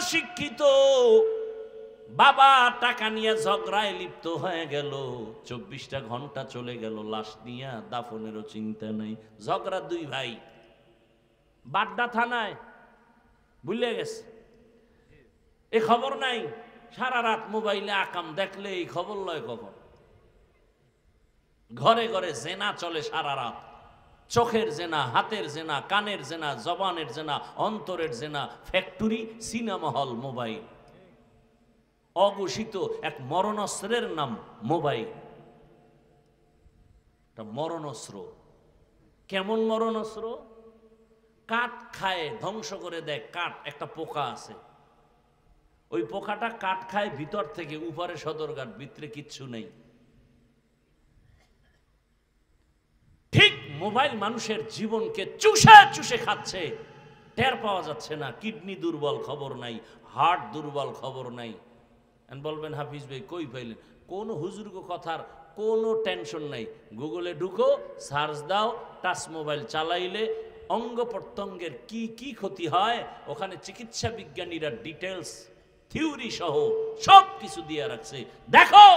শিক্ষিত বাবা টাকা নিয়ে ঝগড়ায় লিপ্ত হয়ে গেল, 24টা ঘন্টা চলে গেল, লাশ নিয়ে দাফনেরও চিন্তা নাই। ঝগড়া দুই ভাই, বাড্ডা থানায়, ভুলে গেছে এ খবর নাই। সারা রাত মোবাইলে আকাম দেখলে এই খবর লয় কখন। ঘরে ঘরে জেনা চলে সারা রাত, চোখের জেনা, হাতের জেনা, কানের জেনা, জবানের জেনা, অন্তরের জেনা, ফ্যাক্টরি, সিনেমা হল, মোবাইল। অঘোষিত এক মরণস্ত্রের নাম মোবাইল। মরণস্ত্র। কেমন মরণস্ত্র? কাঠ খায়, ধ্বংস করে দেয়। কাঠ, একটা পোকা আছে, ওই পোকাটা কাঠ খায় ভিতর থেকে, উপরে সদরঘাট, ভিতরে কিচ্ছু নেই। ঠিক মোবাইল মানুষের জীবনকে চুষে চুষে খাচ্ছে, টের পাওয়া যাচ্ছে না। কিডনি দুর্বল, খবর নাই। হার্ট দুর্বল, খবর নাই। বলবেন হাফিজ ভাই কই পাইলেন? কোন হুজুরগো কথার কোনো টেনশন নাই। গুগলে ঢুকো, সার্চ দাও, টাচ মোবাইল চালাইলে অঙ্গ প্রত্যঙ্গের কি কি ক্ষতি হয় ওখানে চিকিৎসা বিজ্ঞানীরা ডিটেলস থিওরি সহ সব কিছু দিয়ে রাখছে, দেখো।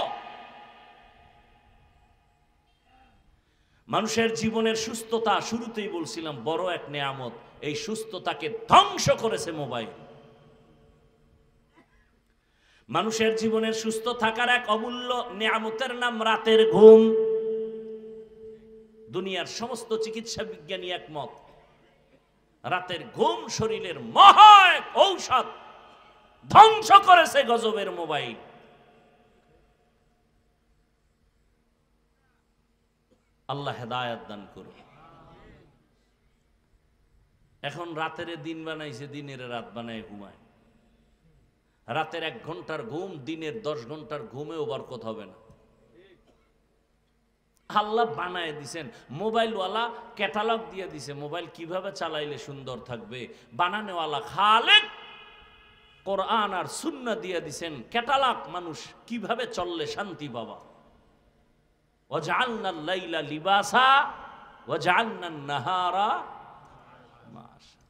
মানুষের জীবনের সুস্থতা, শুরুতেই বলছিলাম, বড় এক নেয়ামত। এই সুস্থতাকে ধ্বংস করেছে মোবাইল। মানুষের জীবনের সুস্থ থাকার এক অমূল্য নেয়ামতের নাম রাতের ঘুম। দুনিয়ার সমস্ত চিকিৎসা বিজ্ঞানী একমত, রাতের ঘুম শরীরের মহা এক ঔষধ। ধ্বংস করেছে গজবের মোবাইল। আল্লাহ হেদায়েত দান করুন। এখন রাতের দিন বানাইছে, দিনের রাত বানায় ঘুমায়। রাতের 1 ঘন্টার ঘুম দিনের 10 ঘন্টার ঘুমেও বরকত হবে না। আল্লাহ বানায় দিছেন, মোবাইলওয়ালা ক্যাটালগ দিয়ে দিছে, মোবাইল কিভাবে চালাইলে সুন্দর থাকবে। বানানোওয়ালা খালেক কোরআন আর সুন্নাহ দিয়ে দিছেন ক্যাটালগ, মানুষ কিভাবে চললে শান্তি পাবা। ওয়াজআলনাল লাইলা লিবাসা ওয়াজআলনান নাহারা মাশা।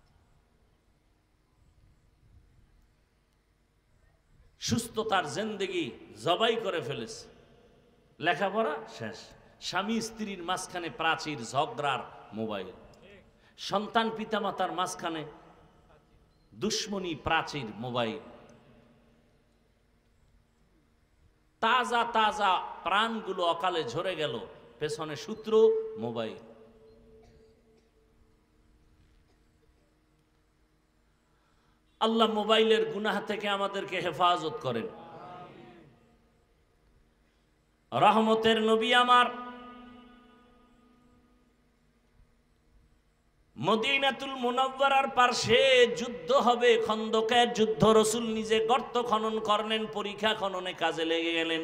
সুস্থতার জিন্দেগি জবাই করে ফেলেছে। লেখাপড়া শেষ, স্বামী স্ত্রীর মাঝখানে প্রাচীর, ঝগড়ার মোবাইল। সন্তান পিতামাতার মাঝখানে দুশ্মনী, প্রাচীর, মোবাইল। তাজা তাজা প্রাণগুলো অকালে ঝরে গেল, পেছনে সূত্র মোবাইল। আল্লাহ মোবাইলের গুনাহ থেকে আমাদেরকে হেফাজত করেন। রহমতের নবী আমার মদিনাতুল মুনাওয়ারার পাশে যুদ্ধ হবে, খন্দকের যুদ্ধ। রাসূল নিজে গর্ত খনন করলেন, পরীক্ষা খননে কাজে লেগে গেলেন।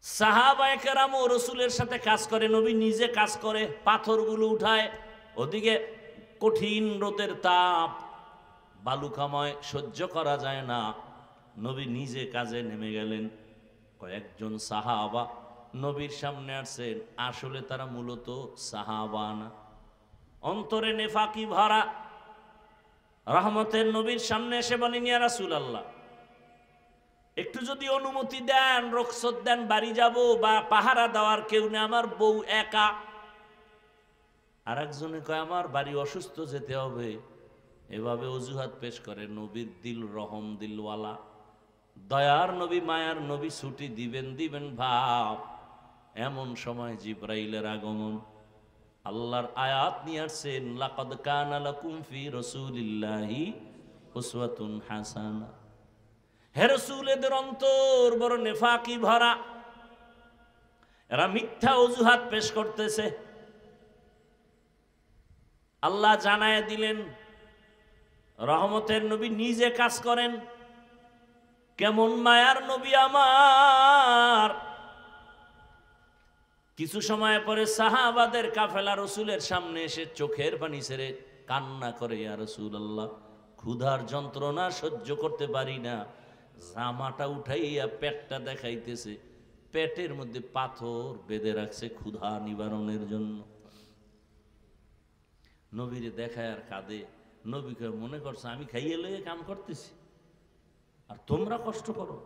সাহাবায়ে কেরাম রাসূলের সাথে কাজ করে, নবী নিজে কাজ করে, পাথরগুলো উঠায়। ওদিকে কঠিন রোদের তাপ, বালুকাময়, সহ্য করা যায় না। নবী নিজে কাজে নেমে গেলেন। কয়েকজন সাহাবা নবীর সামনে আসছেন, আসলে তারা মূলত সাহাবা না, অন্তরে নেফাকি ভরা। রহমতের নবীর সামনে এসে বলেন, ইয়া রাসূলুল্লাহ, একটু যদি অনুমতি দেন, রুখসত দেন, বাড়ি যাব, বা পাহারা দেওয়ার কেউ নেই, আমার বউ একা। আর একজনে কয়, আমার বাড়ি অসুস্থ, যেতে হবে। এভাবে অজুহাত পেশ করে। নবীর দিল রহম দিলওয়ালা, দয়ার নবী, মায়ার নবী, ছুটি দিবেন ভাব। এমন সময় জিবরাইলের আগমন। আল্লাহর আয়াত নিয়ে আসছেন, লাকাদ কানা লাকুম ফি রাসূলিল্লাহি উসওয়াতুন হাসানা। হে রাসূল, এদের অন্তর বড় নেফাকি ভরা, এরা মিথ্যা অজুহাত পেশ করতেছে। আল্লাহ জানায় দিলেন, রহমতের নবী নিজে কাজ করেন। কেমন মায়ার নবী আমার। কিছু সময় পরে সাহাবাদের কাফেলা রাসূলের সামনে এসে চোখের পানি ছেড়ে কান্না করে, ইয়া রাসূলুল্লাহ, ক্ষুধার যন্ত্রণা সহ্য করতে পারি না। জামাটা উঠাইয়া পেটটা দেখাইতেছে, পেটের মধ্যে পাথর বেঁধে রাখছে ক্ষুধা নিবারণের জন্য। নবীরে দেখায় আর কাঁদে। নবীকে মনে করছে আমি খাইয়ে লইয়ে কাম করতেছি আর তোমরা কষ্ট করো।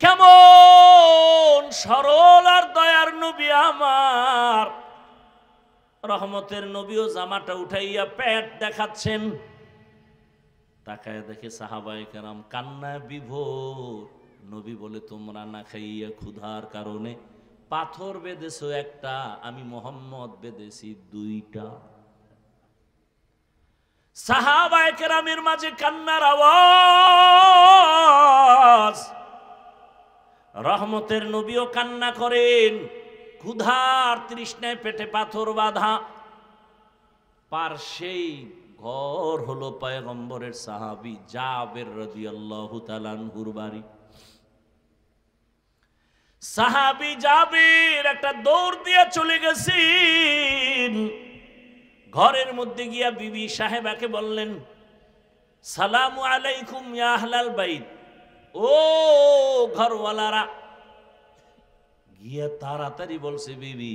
কেমন সরল আর দয়ার নবী আমার, রহমতের নবীও জামাটা উঠাইয়া পেট দেখাচ্ছেন। তাকায় দেখে সাহাবায়ে কেরাম কান্না বিভোর। নবী বলে তোমরা না খাইয়া ক্ষুধার কারণে পাথর বেঁধেছো একটা, আমি মোহাম্মদ বেঁধেছি দুইটা। সাহাবায়ে কেরামের মাঝে কান্নার আওয়াজ। রহমতের নবীও কান্না করেন, ক্ষুধার তৃষ্ণায় পেটে পাথর বাঁধা। পার্শ্বেই ঘর হলো পয়গম্বরের সাহাবী জাবের রাদিয়াল্লাহু তাআলা আনহুর বাড়ি। সাহাবী জাবের একটা দৌড় দিয়ে চলে গেছেন। ঘরের মধ্যে গিয়া বিবি সাহেবাকে বললেন, সালামু আলাইকুম ইয়া আহলাল বাইত। ও ঘরওয়ালারা। গিয়া তাড়াতাড়ি বলছে, বিবি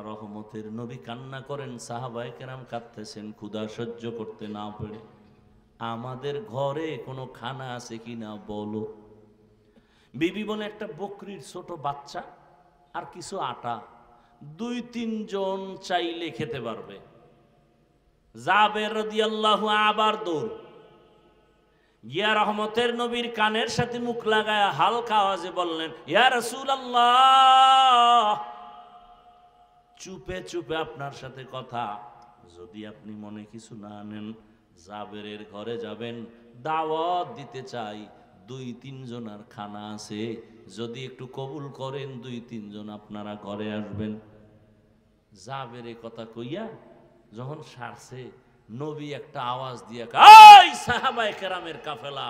রহমতের নবী কান্না করেন, সাহাবায়ে কেরাম কাঁদতেছেন ক্ষুধা সহ্য করতে না পেরে, আমাদের ঘরে কোনো খানা আছে কিনা বলো। বিবি বলে একটা বকরির ছোট বাচ্চা আর কিছু আটা, 2-3 জন চাইলে খেতে পারবে। জাবের রাদিয়াল্লাহু আবার দৌড় গিয়া রহমতের নবীর কানের সাথে মুখ লাগায়া হালকা আওয়াজে বললেন, ইয়া রাসূলুল্লাহ, চুপে চুপে আপনার সাথে কথা, যদি আপনি মনে কিছু না নেন, জাবেরের ঘরে যাবেন, দাওয়াত দিতে চাই, 2-3 জনের খানা আছে, যদি একটু কবুল করেন 2-3 জন আপনারা ঘরে আসবেন। জাবের এই কথা কইয়া যখন সারছে, নবী একটা আওয়াজ দিয়ে, এই সাহাবায়ে কেরামের কাফেলা,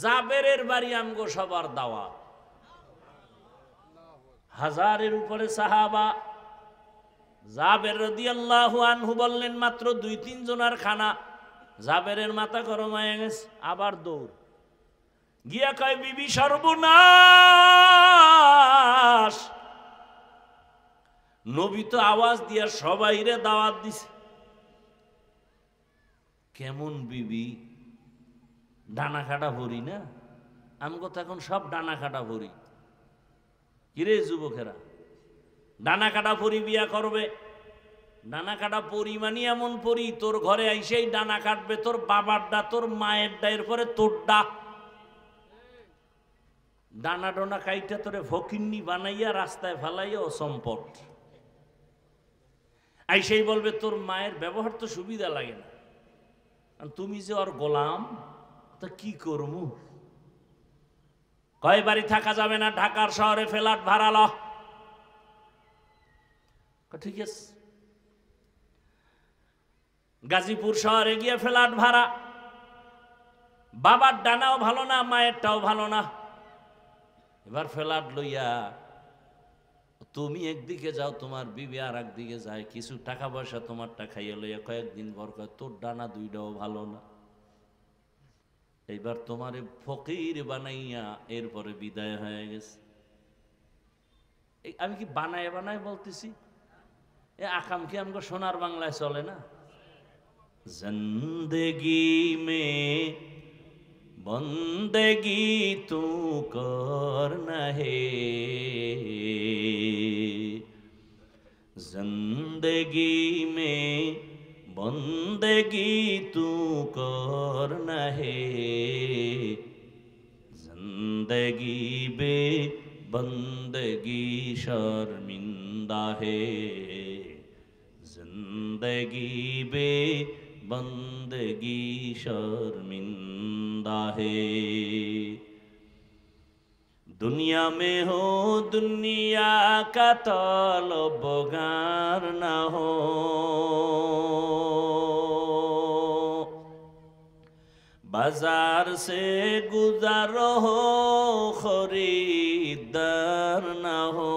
জাবেরের বাড়ি আমগো সবার দাওয়াত। হাজারের উপরে সাহাবা। জাবের রাদিয়াল্লাহু আনহু বললেন মাত্র 2-3 জনের খানা। জাবেরের মাথা গরম হয়ে গেছে, আবার দৌড় গিয়া কয়, বিবি সর্বনাশ, নবী তো আওয়াজ দিয়া সবাইরে দাওয়াত দিছে। কেমন বিবি, ডানা কাটা ভরি না, আমগো তো এখন সব ডানা কাটা ভরি। কিরে যুবকেরা, ডানা কাটা পরি বিয়া করবে? ডানা কাটা পরি মানে এমন পরি তোর ঘরে আইসেই ডানা কাটবে, তোর বাবারটা, তোর মায়েরটা, এরপরে তোরটা। ডানা ডোনা কাইটা তোরে ফকিন্নি বানাইয়া রাস্তায় ফেলাইয়া অসম্পট। আইসেই বলবে তোর মায়ের ব্যবহার তো সুবিধা লাগে না, তুমি যে ওর গোলাম, তা কি করমু? কয় বাড়ি থাকা যাবে না, ঢাকার শহরে ফ্ল্যাট ভাড়া ল। ঠিক আছে, গাজীপুর শহরে গিয়ে ফ্ল্যাট ভাড়া। বাবার ডানাও ভালো না, মায়েরটাও ভালো না। এবার ফ্ল্যাট লইয়া তুমি একদিকে যাও, তোমার বিবি আর একদিকে যায়, কিছু টাকা পয়সা তোমারটা খাইয়া লইয়া কয়েকদিন পর কয় তোর ডানা দুইটাও ভালো না। এইবার তোমারে ফকির বানাইয়া এরপরে বিদায় হয়ে গেছে। আমি কি বানায় বানায় বলতেছি? এ আকাম কি আমাকে সোনার বাংলায় চলে না? জিন্দেগি মে বন্দেগি তু করনা হে, জিন্দেগি মে বন্দেগি তু করনা হে, জিন্দেগি বে বন্দেগি শর্মিন্দা হে, जिंदगी बे बंदगी शर्मिंदा है। दुनिया में हो दुनिया का तलबगार न हो, बाजार से गुजरो हो खरीदार न हो,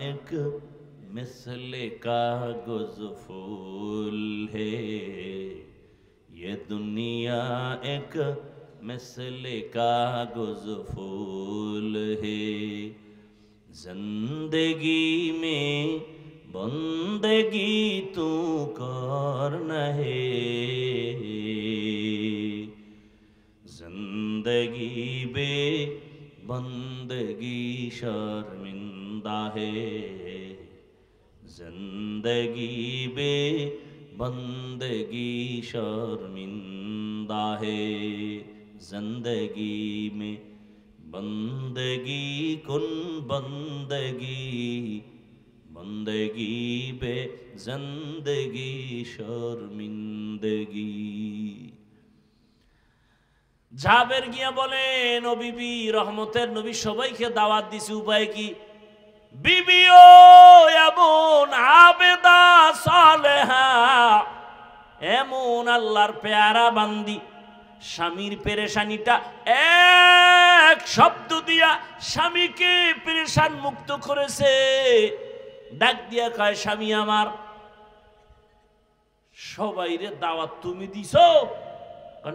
एक मिसले कागज फूल है, ये दुनिया एक मिसले कागज फूल है, जिंदगी में बंदगी तू करना है, जिंदगी बे बंदगी शर्मिंदा है, जिंदगी बे बंदगी शर्मिंदा है, जिंदगी में बंदगी कुन बंदगी, बंदगी बे जिंदगी शर्मिंदगी। জাবের গিয়া বলেন, ও বিবি, রহমতের নবী সবাইকে দাওয়াত দিছে, উপায় কি? বিবিও এমন আবেদা সালেহা, এমন আল্লাহর পেয়ারা বান্দি, স্বামীর পেরেশানিটা এক শব্দ দিয়া স্বামীকে পেরেশান মুক্ত করেছে। ডাক দিয়া কয়, স্বামী আমার, সবাইরে দাওয়াত তুমি দিছো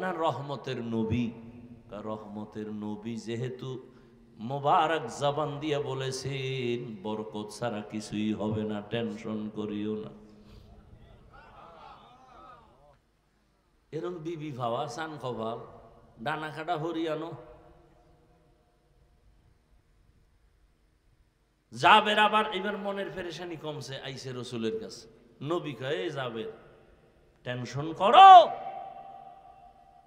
না? রহমতের নবী। রহমতের নবী যেহেতু মোবারক জবান দিয়ে বলেছেন, বরকত ছাড়া কিছুই হবে না, টেনশন করিও না। এরম বিবি ভাবা সান খবর, ডানা কাটা হরিয়ানো। জাবের আবার এবার মনের পেরেশানি কমছে, আইসে রসুলের কাছে। নবী কয়, জাবের, টেনশন করো,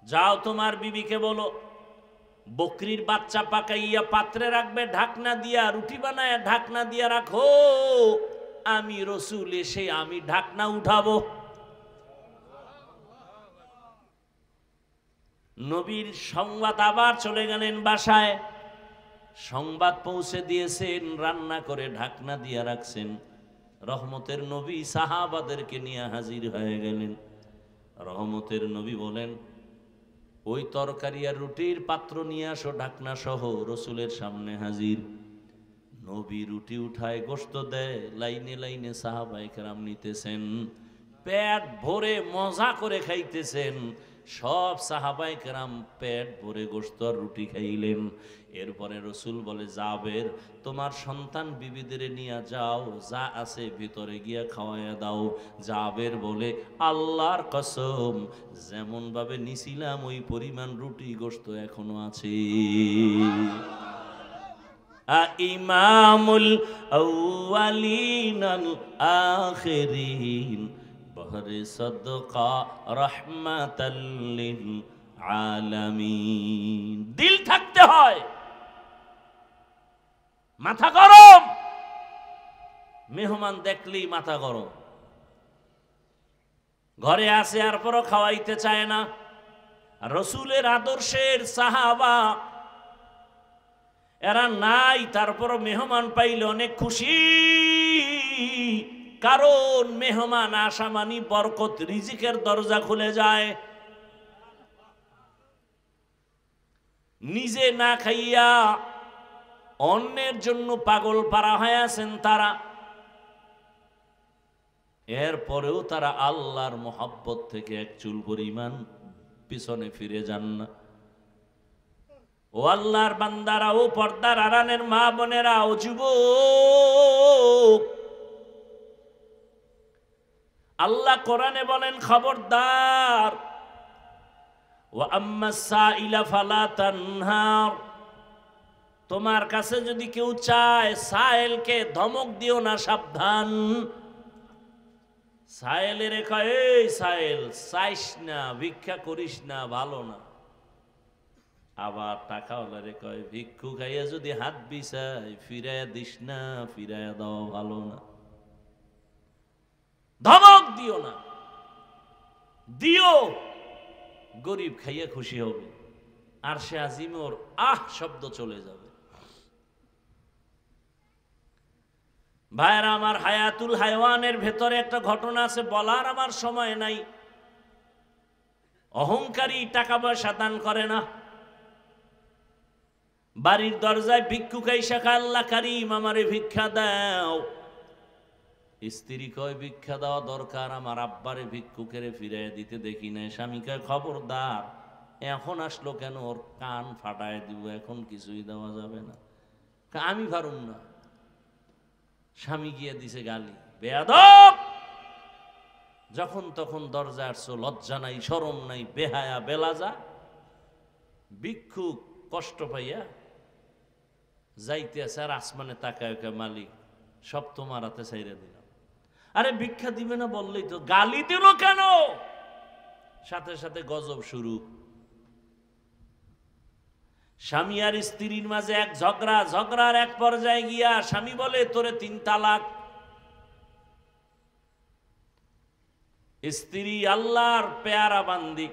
যাও তোমার বিবিকে বলো বকরির বাচ্চা পাকাইয়া পাত্রে রাখবে, ঢাকনা দিয়া, রুটি বানায় ঢাকনা দিয়া রাখো, আমি রসুল এসে আমি ঢাকনা উঠাবো। নবীর সংবাদ আবার চলে গেলেন বাসায়, সংবাদ পৌঁছে দিয়েছেন, রান্না করে ঢাকনা দিয়া রাখছেন। রহমতের নবী সাহাবাদেরকে নিয়ে হাজির হয়ে গেলেন। রহমতের নবী বলেন, ওই তরকারি আর রুটির পাত্র নিয়ে আসো ঢাকনা সহ। রসুলের সামনে হাজির। নবী রুটি উঠায়, গোশত দেয়, লাইনে লাইনে সাহাবায়ে কেরাম নিতেছেন, পেট ভরে মজা করে খাইতেছেন। সব সাহাবায়ে কেরাম পেট ভরে গোশত আর রুটি খাইলেন। এরপরে রসুল বলে, জাবের, তোমার সন্তান বিবিদের নিয়ে যাও, যা আছে ভিতরে গিয়া খাওয়াইয়া দাও। জাবের বলে, আল্লাহর কসম, যেমন ভাবে নিছিলাম ওই পরিমাণ রুটি গোশত এখনো আছে। ইমামুল আউয়ালিন আল আখিরিন, বহরে সদকা রহমাতাল লিল আলামিন। দিল থাকতে হয়, মাথা গরম, মেহমান দেখলেই মাথা গরম, ঘরে আসে আর পরও খাওয়াইতে চায় না। রসুলের আদর্শের সাহাবা এরা নাই, তারপর মেহমান পাইলে অনেক খুশি, কারণ মেহমান আসা মানি বরকত, রিজিকের দরজা খুলে যায়। নিজে না খাইয়া অন্যের জন্য পাগল পারা হয়ে আছেন তারা, এরপরেও তারা আল্লাহর মোহাব্বত থেকে এক চুল পরিমাণ পিছনে ফিরে যান না। ও আল্লাহর বান্দারা, ও পর্দার আড়ালের মা বোনেরা, ও যুবক, আল্লাহ কোরআনে বলেন, খবরদার, ওয়া আম্মাস সাইলা ফালা তানহার, তোমার কাছে যদি কেউ চায়, সাইলকে ধমক দিও না, সাবধান। সাইলের কয়, এই সাইল, চাইস না, ভিক্ষা করিস না, ভালো না। আবার টাকাওয়ালারে কয়, ভিক্ষু খাইয়া যদি হাত বিছাই, ফিরাইয়া দিস না, ফিরাইয়া দাও, ভালো না। ধমক দিও না, দিও, গরিব খাইয়া খুশি হবে, আর সে আজিমে ওর আহ শব্দ চলে যাবে। ভাইরা আমার, হায়াতুল হায়ওয়ানের ভেতরে একটা ঘটনা আছে, বলার আমার সময় নাই। অহংকারী টাকা পয়সা দান করে না, বাড়ির দরজায় ভিক্ষুক আইসা কয়, আল্লাহ কারীম, আমারে ভিক্ষা দাও। স্ত্রী কয়, ভিক্ষা দেওয়া দরকার, আমার আব্বারে ভিক্ষুকেরে ফিরাইয়া দিতে দেখি নাই। স্বামী কয়, খবরদার, এখন আসলো কেন, ওর কান ফাটায় দিব, এখন কিছুই দেওয়া যাবে না। আমি পারুম না। স্বামী গিয়ে দিছে গালি, বেয়াদব, যখন তখন দরজা আসছো, লজ্জা নাই, শরম নাই, বেহায়া বেলাজা। ভিক্ষুক কষ্ট পাইয়া যাইতে আছে, আর আসমানে তাকায়, মালিক সব তোমার হাতে ছাইরা দিলাম। আরে ভিক্ষা দিবে না বললেই তো, গালি দিল কেন? সাথে সাথে গজব শুরু। স্বামী আর স্ত্রীর মাঝে এক ঝগড়া, ঝগড়ার এক পর্যায়ে গিয়া স্বামী বলে তোরে 3 তালাক। স্ত্রী আল্লাহর পেয়ারা বান্দি,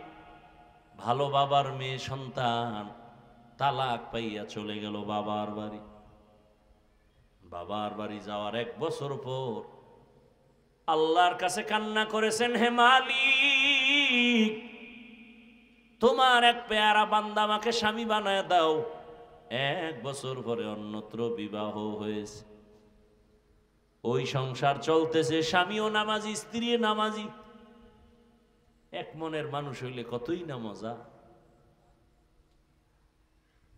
ভালো বাবার মেয়ে সন্তান, তালাক পাইয়া চলে গেল বাবার বাড়ি। বাবার বাড়ি যাওয়ার 1 বছর পর আল্লাহর কাছে কান্না করেছেন, হে মালিক, তোমার এক পেয়ারা বান্দা আমাকে স্বামী বানায় দাও। 1 বছর পরে অন্যত্র বিবাহ হয়েছে, ওই সংসার চলতেছে, স্বামীও নামাজি, স্ত্রীও নামাজি। এক মনের মানুষ হইলে কতই না মজা।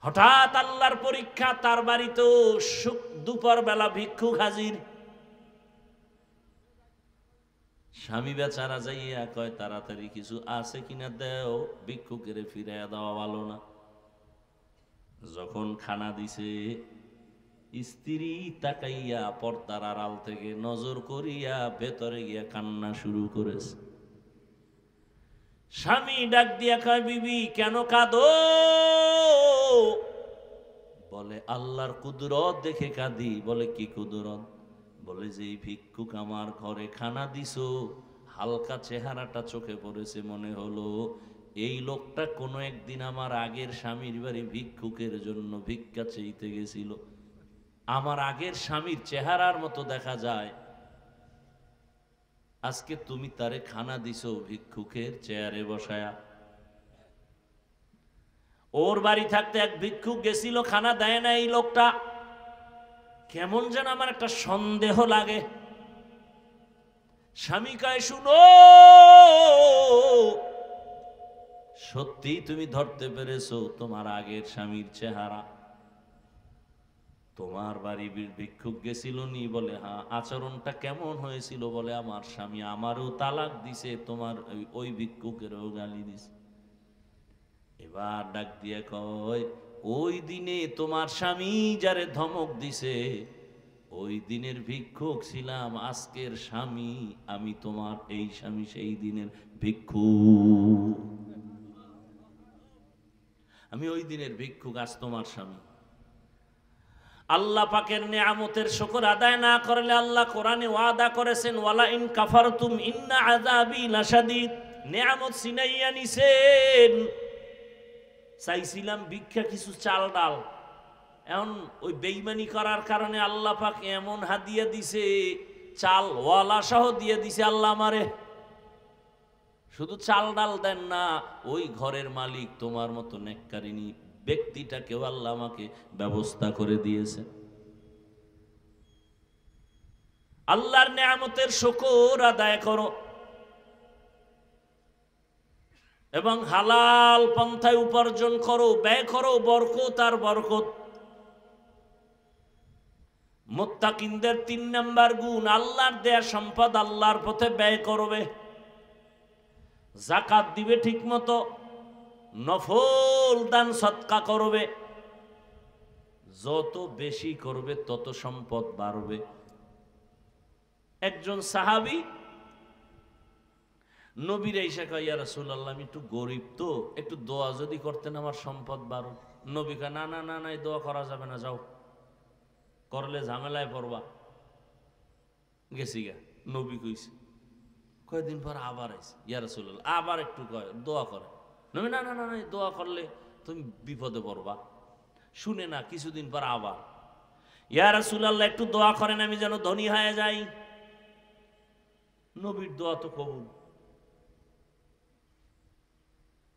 হঠাৎ আল্লাহর পরীক্ষা, তার বাড়িতেও দুপুর বেলা ভিক্ষুক হাজির। স্বামী বেচারা যাইয়া কয়, তাড়াতাড়ি কিছু আছে কিনা দেও, ভিক্ষুকের ফিরাইয়া দেওয়া ভালো না। যখন খানা দিছে, স্ত্রী তাকাইয়া পর্দার আড়াল থেকে নজর করিয়া ভেতরে গিয়া কান্না শুরু করেছে। স্বামী ডাক দিয়া কয়, বিবি কেন কাঁদো? বলে আল্লাহর কুদরত দেখে কাঁদি। বলে কি কুদরত? বলে যে এই ভিক্ষুক আমার ঘরে খানা দিছো, হালকা চেহারাটা চোখে পড়েছে, মনে হলো এই লোকটা কোনো একদিন আমার আগের স্বামীর বাড়ি ভিক্ষুকের জন্য ভিক্ষা চাইতে গেছিল। আমার আগের স্বামীর চেহারার মতো দেখা যায়। আজকে তুমি তারে খানা দিছো ভিক্ষুকের চেয়ারে বসায়া। ওর বাড়ি থাকতে এক ভিক্ষুক গেছিল, খানা দেয় না এই লোকটা। কেমন যেন আমার একটা সন্দেহ লাগে। স্বামী কয়, শুনো, সত্যি তুমি ধরতে পেরেছো তোমার আগের স্বামীর চেহারা? তোমার বাড়ি ভিক্ষুক গেছিল নি? বলে হ্যাঁ। আচরণটা কেমন হয়েছিল? বলে আমার স্বামী আমারও তালাক দিছে, তোমার ওই ভিক্ষুকেরও গালি দিছে। এবার ডাক দিয়ে কয়, ওই দিনে তোমার স্বামী যারে ধমক দিছে, ওই দিনের ভিক্ষুক ছিলাম, আজকের স্বামী আমি, তোমার এই স্বামী সেই দিনের ভিক্ষুক। আমি ওই দিনের ভিক্ষুক, আজ তোমার স্বামী। আল্লাহ পাকের নিয়ামতের শুকর আদায় না করলে আল্লাহ কোরআনে ওয়াদা করেছেন, ওয়ালা ইন কাফারতুম ইন্না আযাবি লাশাদীদ। নিয়ামত সিনাইয়া নিছেন, চাইছিলাম ভিক্ষা কিছু চাল ডাল, এখন ওই বেঈমানি করার কারণে আল্লাহ পাক এমন হাদিয়া দিছে, চাল ওয়ালা সহ দিয়ে দিছে আল্লাহ আমারে। শুধু চাল ডাল দেন না, ওই ঘরের মালিক তোমার মতো নেককারিনী ব্যক্তিটাকেও আল্লাহ আমাকে ব্যবস্থা করে দিয়েছে। আল্লাহর নিয়ামতের শুকর আদায় করো এবং হালাল পন্থায় উপার্জন করো, ব্যয় করো, বরকত আর বরকত। মুত্তাকিনদের 3 নাম্বার গুণ, আল্লাহর দেয়া সম্পদ আল্লাহর পথে ব্যয় করবে, যাকাত দিবে ঠিক মতো, নফল দান সদকা করবে। যত বেশি করবে তত সম্পদ বাড়বে। একজন সাহাবী নবীর এসে কয়, ইয়া রাসূলুল্লাহ, আমি একটু গরিব তো, একটু দোয়া যদি করতেন আমার সম্পদ বাড়ো। নবী কয়, না না না না, এই দোয়া করা যাবে না, যাও, করলে ঝামেলায় পড়বা। গেছি গা। নবী কইছে, কয়েকদিন পর আবার আইছে, ইয়া রাসূলুল্লাহ আবার একটু দোয়া করে। নবী, না না না না, দোয়া করলে তুমি বিপদে পড়বা। শুনে না, কিছুদিন পর আবার, ইয়া রাসূলুল্লাহ একটু দোয়া করেন, আমি যেন ধনী হয়ে যাই। নবীর দোয়া তো কবুল।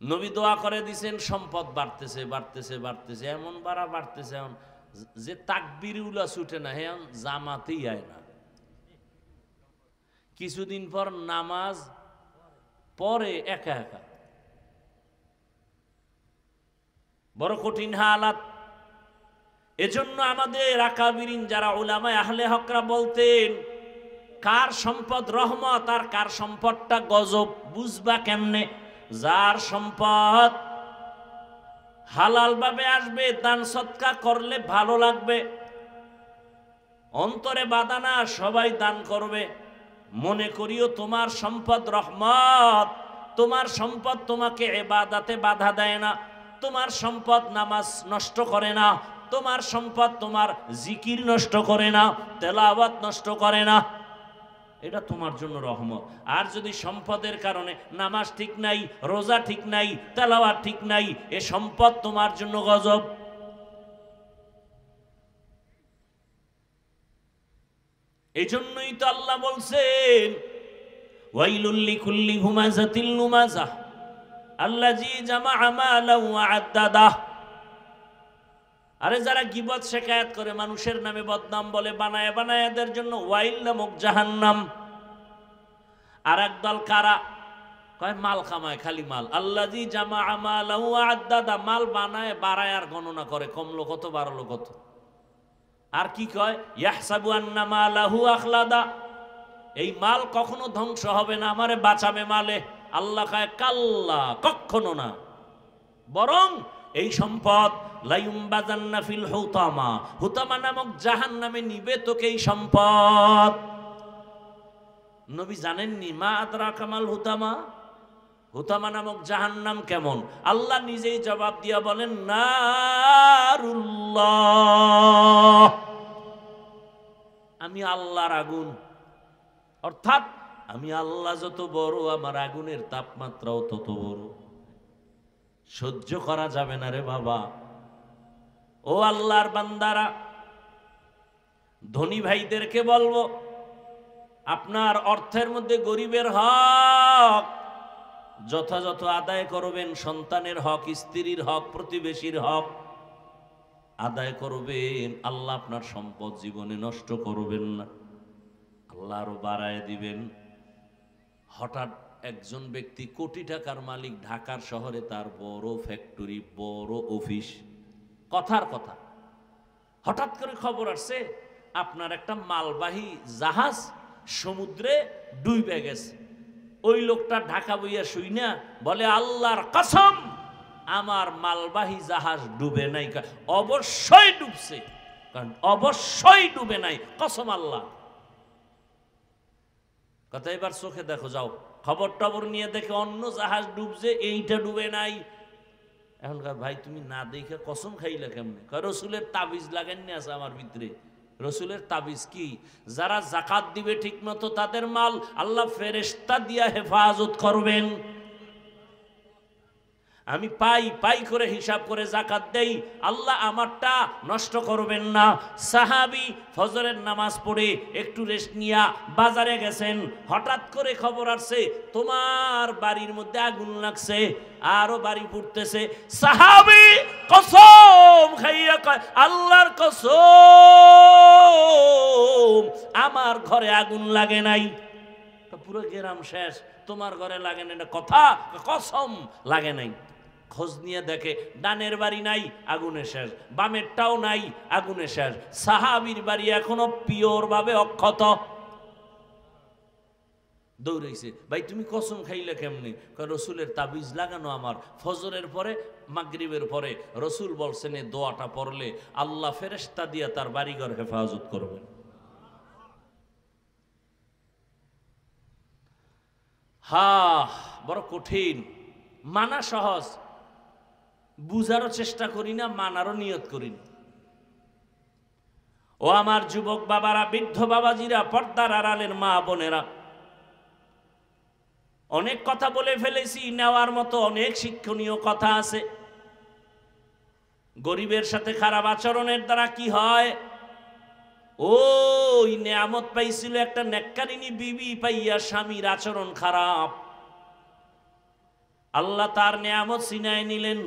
নবী দোয়া করে দিছেন, সম্পদ বাড়তেছে বাড়তেছে বাড়তেছে, এমন বাড়তেছে এখন যে তাকবীরুল্লাহ ছুটে না, হ্যাঁ জামাতেই আয় না। কিছুদিন পর নামাজ পরে একা একা। বড় কঠিন হালাত। এজন্য আমাদের আকাবিরিন যারা উলামায়ে আহলে হকরা বলতেন, কার সম্পদ রহমত আর কার সম্পদটা গজব বুঝবা কেমনে? যার সম্পদ হালাল ভাবে আসবে, দান সদকা করলে ভালো লাগবে, অন্তরে বাধা না, সবাই দান করবে। মনে করিও তোমার সম্পদ রহমত, তোমার সম্পদ তোমাকে ইবাদতে বাধা দেয় না, তোমার সম্পদ নামাজ নষ্ট করে না, তোমার সম্পদ তোমার জিকির নষ্ট করে না, তেলাওয়াত নষ্ট করে না, এটা তোমার জন্য রহমত। আর যদি সম্পদের কারণে নামাজ ঠিক নাই, রোজা ঠিক নাই, তেলাওয়াত ঠিক নাই, এ সম্পদ তোমার জন্য গজব। এই জন্যই তো আল্লাহ বলছেন, ওয়াইলুল লিকুল্লি হুমাযাতিল লুমাযা আল্লাযী জামাআ মালান ওয়া আদ্দাদাহ। আরে যারা গীবত শিকায়াত করে, মানুষের নামে বদনাম বলে, বানায় বানায়, এদের জন্য ওয়াইল নামক জাহান্নাম। আর একদল কারা কয় মাল কামায়, খালি মাল। আল্লাযী জামাআ মালান ওয়া আদ্দাদা, মাল বানায়, বাড়ায় আর গণনা করে, কমলো কত বাড়লো কত। আর কি কয়? ইয়াহসাবু আন্না মালাহু আখলাদা, এই মাল কখনো ধ্বংস হবে না, আমারে বাঁচাবে মালে। আল্লাহ কয় কাল্লা, কখনো না, বরং এই সম্পদ লায়ুমবাজান্না ফিল হুতামা, হুতামা নামক জাহান্নামে নিবে তোকে এই সম্পদ। নবী জানেননি? মা আদরাকা মাল হুতামা, হুতামা নামক জাহান্নাম কেমন? আল্লাহ নিজেই জবাব দিয়া বলেন, নারুল্লাহ, আমি আল্লাহর আগুন। অর্থাৎ আমি আল্লাহ যত বড়, আমার আগুনের তাপমাত্রাও তত বড়। সহ্য করা যাবে না রে বাবা। ও আল্লাহর বান্দারা, ধনী ভাইদেরকে বলবো, আপনার অর্থের মধ্যে গরিবের হক যথাযথ আদায় করবেন। সন্তানের হক, স্ত্রীর হক, প্রতিবেশীর হক আদায় করবেন। আল্লাহ আপনার সম্পদ জীবনে নষ্ট করবেন না, আল্লাহ আরো বাড়ায় দিবেন। হঠাৎ একজন ব্যক্তি কোটি টাকার মালিক, ঢাকার শহরে তার বড় ফ্যাক্টরি, বড় অফিস, কথার কথা, হঠাৎ করে খবর আসছে আপনার একটা মালবাহী জাহাজ সমুদ্রে ডুবে গেছে। ওই লোকটা ঢাকা বইয়া শুই না বলে, আল্লাহর কসম আমার মালবাহী জাহাজ ডুবে নাই। অবশ্যই ডুবছে, কারণ অবশ্যই ডুবে নাই, কসম আল্লাহ। কথা এবার চোখে দেখো, যাও খবর টবর নিয়ে দেখে অন্য জাহাজ ডুবছে, এইটা ডুবে নাই। এখনকার ভাই তুমি না দেখে কসম খাইলে কেমনে? রসুলের তাবিজ লাগাননি আছে আমার ভিতরে। রসুলের তাবিজ কি? যারা জাকাত দিবে ঠিক মতো তাদের মাল আল্লাহ ফেরেশতা দিয়া হেফাজত করবেন। আমি পাই পাই করে হিসাব করে জাকাত দেই, আল্লাহ আমারটা নষ্ট করবেন না। সাহাবী ফজরের নামাজ পড়ে একটু রেস্ট নিয়া বাজারে গেছেন, হঠাৎ করে খবর আসছে তোমার বাড়ির মধ্যে আগুন লাগছে, আরো বাড়ি ফুটতেছে। সাহাবী কসম খাইয়া কয়, আল্লাহর কসম আমার ঘরে আগুন লাগে নাই। পুরো গ্রাম শেষ, তোমার ঘরে লাগে না, কথা কসম লাগে নাই। খোঁজ নিয়ে দেখে ডানের বাড়ি নাই, আগুনে শেষ, বামেরটাও নাই, আগুনে শেষ। সাহাবীর বাড়ি এখনো পিওর ভাবে অক্ষত। দৌড়াইছে, ভাই তুমি কসম খাইলে কেমনি? রসুলের তাবিজ লাগানো আমার। ফজরের পরে মাগরিবের পরে রসুল বলছেন এই দোয়াটা পড়লে আল্লাহ ফেরেশতা দিয়া তার বাড়িঘর হেফাজত করবেন। হা, বড় কঠিন। মানা সহজ, বুঝারও চেষ্টা করি না, মানারও নিয়ত করি না। ও আমার যুবক বাবারা, বৃদ্ধ বাবাজিরা, পর্দার আড়ালের মা বোনেরা, অনেক কথা বলে ফেলেছি, নেওয়ার মতো অনেক শিক্ষণীয় কথা আছে। গরিবের সাথে খারাপ আচরণের দ্বারা কি হয়? ওই নেয়ামত পাইছিল একটা নেককারিনী বিবি, পাইয়া স্বামীর আচরণ খারাপ, আল্লাহ তার নেয়ামত ছিনায় নিলেন।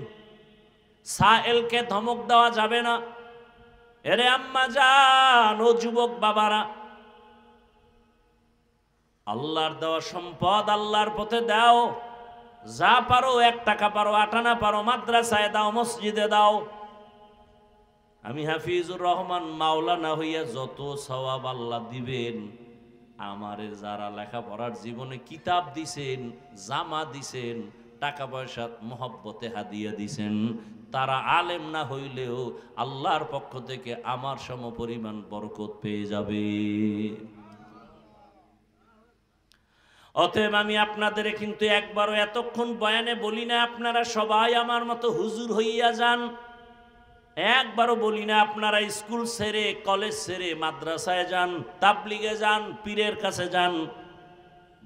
সায়েলকে ধমক দেওয়া যাবে না। এরে আম্মা জান, ও যুবক বাবারা, আল্লাহর দেওয়া সম্পদ আল্লাহর পথে দাও। যা পারো, 1 টাকা পারো, 8 আনা পারো, মাদ্রাসায় দাও, মসজিদে দাও। আমি হাফিজুর রহমান মাওলানা হইয়া যত সওয়াব আল্লাহ দিবেন, আমারে যারা লেখাপড়ার জীবনে কিতাব দিছেন, জামা দিছেন, টাকা পয়সা মহব্বতে হাদিয়া দিছেন, তারা আলেম না হইলেও আল্লাহর পক্ষ থেকে আমার সমপরিমাণ বরকত পেয়ে যাবে। অতএব আমি আপনাদের কিন্তু একবারও এতক্ষণ বয়ানে বলি না আপনারা সবাই আমার মতো হুজুর হইয়া যান, একবারও বলি না আপনারা স্কুল ছেড়ে, কলেজ ছেড়ে মাদ্রাসায় যান, তাবলিগে যান, পীরের কাছে যান।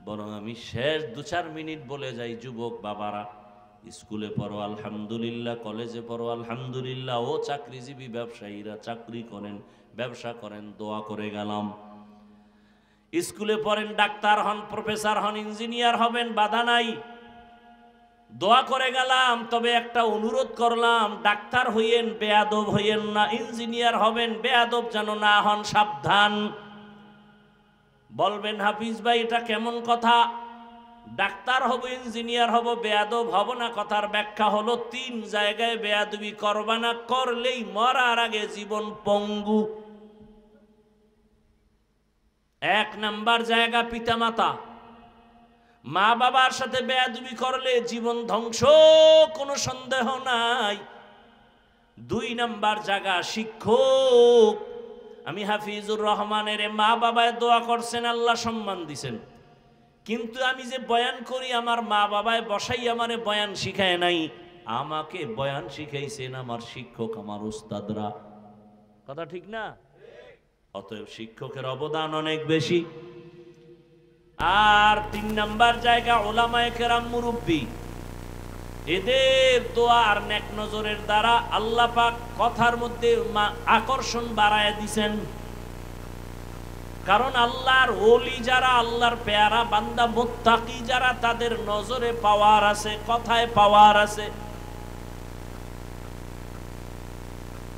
বরং আমি শেষ 2-4 মিনিট বলে যাই, যুবক বাবারা, স্কুলে পড়ো আলহামদুলিল্লাহ, কলেজে পড়ো আলহামদুলিল্লাহ, ও চাকরিজীবী ব্যবসায়ীরা চাকরি করেন, ব্যবসা করেন, দোয়া করে গেলাম। স্কুলে পড়েন, ডাক্তার হন, প্রফেসর হন, ইঞ্জিনিয়ার হবেন, বাধা নাই, দোয়া করে গেলাম। তবে একটা অনুরোধ করলাম, ডাক্তার হইয়েন, বেয়াদব হইয়েন না, ইঞ্জিনিয়ার হবেন, বেয়াদব যেন না হন, সাবধান। বলবেন হাফিজ ভাই এটা কেমন কথা? ডাক্তার হব, ইঞ্জিনিয়ার হব, বেয়াদব হব না। কথার ব্যাখ্যা হলো 3 জায়গায় বেয়াদবি করবা না, করলেই মরার আগে জীবন পঙ্গু। 1 নাম্বার জায়গা পিতামাতা, মা বাবার সাথে বেয়াদবি করলে জীবন ধ্বংস, কোনো সন্দেহ নাই। 2 নাম্বার জায়গা শিক্ষক। আমি হাফিজুর রহমানের মা বাবায় দোয়া করছেন, আল্লাহ সম্মান দিছেন, কিন্তু আমি যে বয়ান করি আমার মা বাবায় বসাই আমারে বয়ান শিখায় নাই, আমাকে বয়ান শিখাইছেন আমার শিক্ষক, আমার উস্তাদরা। কথা ঠিক না? অতএব শিক্ষকের অবদান অনেক বেশি। আর 3 নাম্বার জায়গা ওলামায়ে কেরাম, মুরব্বী, এদের দোয়া আর নেক নজরের দ্বারা আল্লাহ পাক কথার মধ্যে আকর্ষণ বাড়ায় দিছেন। কারণ আল্লাহর ওলি যারা, আল্লাহর পেয়ারা বান্দা মুত্তাকি যারা, তাদের নজরে পাওয়ার আছে, কথায় পাওয়ার আছে।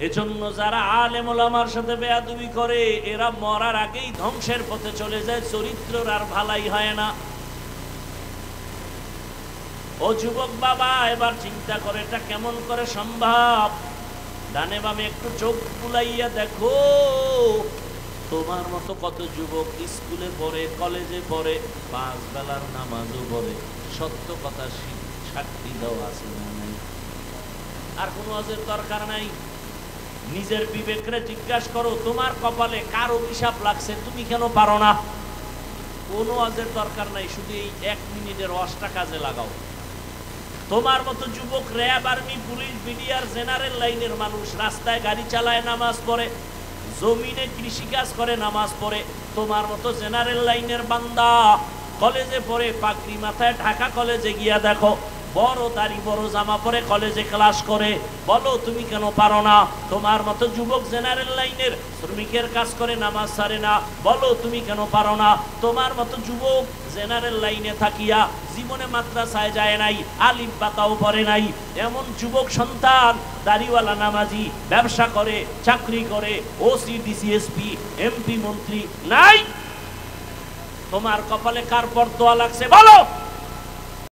এজন্য যারা আলেম ওলামার সাথে বেয়াদবি করে, এরা মরার আগেই ধ্বংসের পথে চলে যায়, চরিত্রের আর ভালাই হয় না। ও যুবক বাবা, এবার চিন্তা করে এটা কেমন করে সম্ভব? ডানে বামে একটু চোখ বুলাইয়া দেখো, তোমার মতো কত যুবক স্কুলে পড়ে, কলেজে পড়ে, 5 বেলার নামাজও পড়ে, সত্য কথা সাক্ষী দেওয়া আছে না নাই? আর কোনো ওয়াজের দরকার নাই। নিজের বিবেকরে জিজ্ঞাসা করো, তোমার কপালে কার অভিশাপ লাগছে, তুমি কেন পারো না? কোনো ওয়াজের দরকার নাই, শুধু এই 1 মিনিটের ওয়াজটা কাজে লাগাও। তোমার মতো যুবক RAB, army, police, BDR, general লাইনের মানুষ রাস্তায় গাড়ি চালায়, নামাজ পড়ে, জমিনে কৃষিকাজ করে, নামাজ পড়ে। তোমার মতো জেনারেল লাইনের বান্দা কলেজে পড়ে, পাগড়ি মাথায়, ঢাকা কলেজে গিয়া দেখো, বড় দাড়ি, বড় জামা পরে কলেজে ক্লাস করে। বলো তুমি কেন পারো না? তোমার মতো যুবক জেনারেল লাইনের শ্রমিকের কাজ করে, নামাজ ছাড়ে না। বলো তুমি কেন পারো না? তোমার মতো যুবক জেনারেল লাইনে থাকিয়া জীবনে মাদ্রাসায় যায় নাই, আলিফ বাতাও পড়ে নাই, এমন যুবক সন্তান দাড়িওয়ালা, নামাজি, ব্যবসা করে, চাকরি করে, ওসি, ডিসিএসপি, এমপি, মন্ত্রী নাই। তোমার কপালে কার পর দোয়া লাগছে বলো?